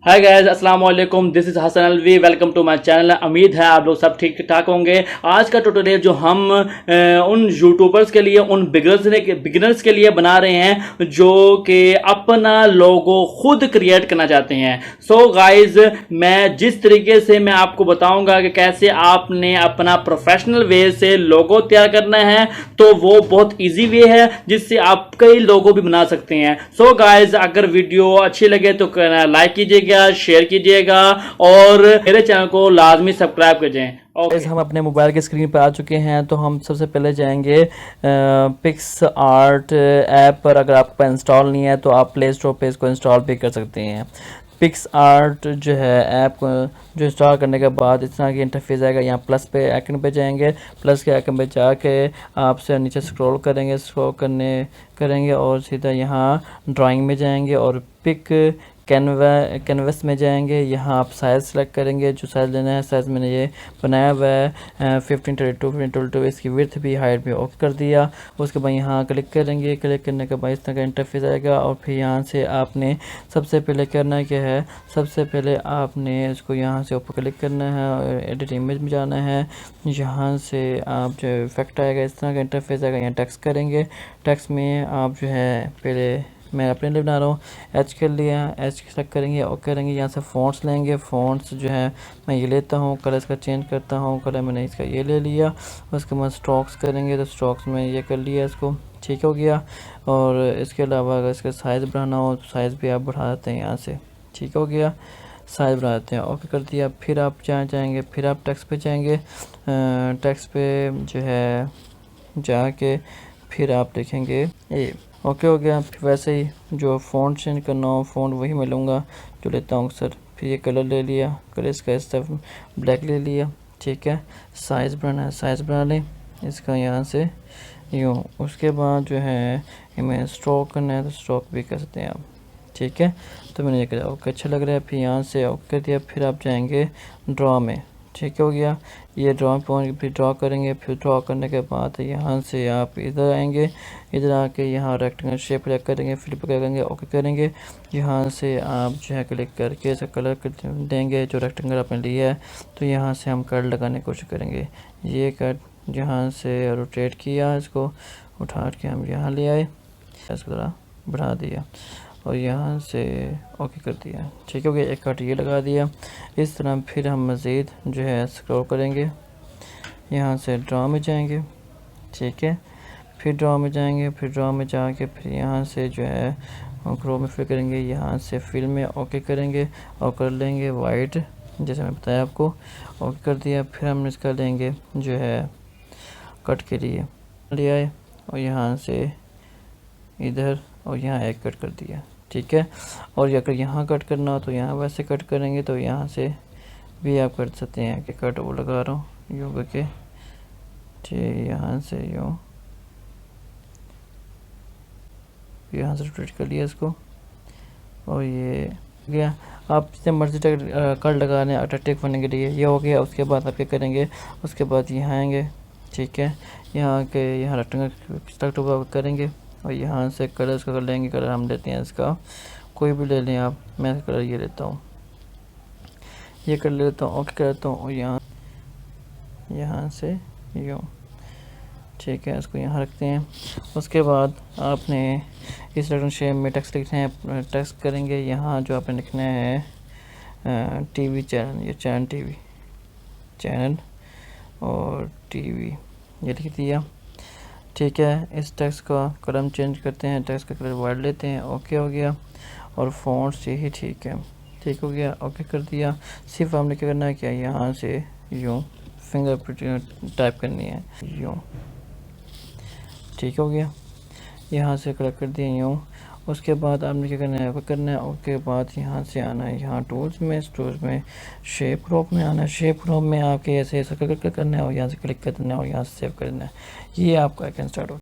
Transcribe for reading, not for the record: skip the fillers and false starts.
हाय guys, अस्सलाम वालेकुम। This is Hasan Alvi. Welcome to my channel. उम्मीद है आप लोग सब ठीक ठाक होंगे। आज का ट्यूटोरियल जो हम उन यूट्यूबर्स के लिए, उन बिगिनर्स के लिए बना रहे हैं जो कि अपना लोगो खुद क्रिएट करना चाहते हैं। सो गाइस, मैं जिस तरीके से मैं आपको बताऊंगा कि कैसे आपने अपना प्रोफेशनल वे से लोगो तैयार करना है, तो वो बहुत ईजी वे है जिससे आप कई लोगो भी बना सकते हैं। सो गाइस, अगर वीडियो अच्छी लगे तो लाइक कीजिएगा, शेयर कीजिएगा और मेरे चैनल को लाजमी सब्सक्राइब कीजिए। गाइस हम अपने मोबाइल की स्क्रीन पर आ चुके हैं। तो हम सबसे पहले जाएंगे पिक्स आर्ट ऐप पर। अगर आपको इंस्टॉल नहीं है तो आप प्ले स्टोर पे इसको इंस्टॉल भी कर सकते हैं। पिक्स आर्ट जो है ऐप जो इंस्टॉल करने के बाद इस तरह की इंटरफेस आएगा। यहाँ प्लस पे आइकन पे जाएंगे, प्लस के आइकन पे जाके आपसे नीचे स्क्रॉल करेंगे और सीधा यहाँ ड्राइंग में जाएंगे और पिक कैनवस में जाएंगे। यहाँ आप साइज़ सेलेक्ट करेंगे, जो साइज़ लेना है। साइज़ मैंने ये बनाया हुआ है 1532 इसकी विड्थ भी, हाइट भी ऑफ कर दिया। उसके बाद यहाँ क्लिक करेंगे। क्लिक करने के बाद इस तरह का इंटरफेस आएगा और फिर यहाँ से आपने सबसे पहले करना क्या है, सबसे पहले आपने इसको यहाँ से ऊपर क्लिक करना है और एडिट इमेज में जाना है। यहाँ से आप जो इफेक्ट आएगा, इस तरह का इंटरफेस आएगा। यहाँ टेक्स्ट करेंगे। टेक्स्ट में आप जो है, पहले मैं अपने लिए बना रहा हूँ, एच कर लिया, एच सेलेक्ट करेंगे और करेंगे। यहाँ से फ़ॉन्ट्स लेंगे। फ़ॉन्ट्स जो है मैं ये लेता हूँ, कलर इसका चेंज करता हूँ। कलर मैंने इसका ये ले लिया। उसके बाद स्ट्रोक्स करेंगे तो स्ट्रोक्स में ये कर लिया इसको, ठीक हो गया। और इसके अलावा अगर इसका साइज़ बढ़ाना हो तो साइज़ भी आप बढ़ा देते हैं यहाँ से, ठीक हो गया। साइज़ बढ़ा देते हैं, ओके कर दिया। फिर आप जहाँ जाएंगे, फिर आप टेक्स्ट पे जाएंगे। टेक्स्ट पे जो है जाके फिर आप लिखेंगे ये, ओके हो गया। फिर वैसे ही जो फ़ॉन्ट चेंज करना हो, फ़ॉन्ट वही मैं लूँगा जो लेता हूँ सर। फिर ये कलर ले लिया, कलर इसका इस तरफ ब्लैक ले लिया, ठीक है। साइज़ बढ़ाना है, साइज़ बना लें इसका यहाँ से यूँ। उसके बाद जो है हमें स्ट्रोक करना है तो स्ट्रोक भी कर सकते हैं आप, ठीक है। तो मैंने ये किया, ओके अच्छा लग रहा है। फिर यहाँ से ओके कर दिया। फिर आप जाएंगे ड्रॉ में, ठीक हो गया। ये ड्रॉ में पहुँच फिर ड्रॉ करेंगे। फिर ड्रॉ करने के बाद यहाँ से आप इधर आएंगे। इधर आके यहाँ रेक्टेंगल शेप सेलेक्ट करेंगे, फ्लिप करेंगे, ओके करेंगे। यहाँ से आप जो है क्लिक करके इसका कलर कर देंगे जो रेक्टेंगल आपने लिया है। तो यहाँ से हम कट लगाने की कोशिश करेंगे। ये कट यहाँ से रोटेट किया, इसको उठा के हम यहाँ ले आए, इसको थोड़ा बढ़ा दिया और यहाँ से ओके कर दिया, ठीक हो गया। एक कट ये लगा दिया। इस तरह फिर हम मज़ीद जो है स्क्रॉल करेंगे। यहाँ से ड्रॉ में जाएंगे, ठीक है। फिर ड्रॉ में जाएंगे, फिर ड्रॉ में जाके फिर यहाँ से जो है क्रो में फिल करेंगे। यहाँ से फिल में ओके करेंगे और कर लेंगे वाइट, जैसे मैं बताया आपको, ओके कर दिया। फिर हम इसका लेंगे जो है कट के लिए ले आए और यहाँ से इधर और यहाँ एक कट कर दिया, ठीक है। और अगर यहाँ कट करना हो तो यहाँ वैसे कट करेंगे। तो यहाँ से भी आप कर सकते हैं कि कट वो लगा रहा हूँ यूँ करके, ठीक। यहाँ से यूँ, यहाँ से रोटेट कर लिया इसको और ये गया। आप जितने मर्जी तक कट लगाने अट्रैक्टिव बनने के लिए, ये हो गया। उसके बाद आप क्या करेंगे, उसके बाद यहाँ आएंगे, ठीक है। यहाँ के यहाँ रेक्टेंगल करेंगे और यहाँ से कलर इसका कर लेंगे। कलर हम लेते हैं इसका कोई भी ले लें आप, मैं कलर ये लेता हूँ, ये कर लेता हूँ, ओके करता हूँ। और यहाँ से यूँ, ठीक है। इसको यहाँ रखते हैं। उसके बाद आपने इस रेक्टेंगल शेप में टेक्स्ट लिखना है। टेक्स्ट करेंगे, यहाँ जो आपने लिखना है टीवी चैनल, ये चैनल टीवी चैनल और टीवी, ये लिख दिया, ठीक है। इस टेक्स्ट का कलर हम चेंज करते हैं, टेक्स्ट का कलर वाइट लेते हैं, ओके हो गया। और फ़ॉन्ट्स यही ठीक है, ठीक हो गया, ओके कर दिया। सिर्फ हमने क्या करना है, क्या यहाँ से यूँ फिंगरप्रिंट टाइप करनी है यूँ, ठीक हो गया। यहाँ से कलर कर दिया यूँ। उसके बाद आपने क्या करना है, वो करना है। उसके बाद यहाँ से आना है, यहाँ टूल्स में शेप क्रॉप में आना है। शेप क्रॉप में आके ऐसे ऐसा करना है और यहाँ से क्लिक करना है और यहाँ से सेव करना है। ये आपका आइकन स्टार्ट हो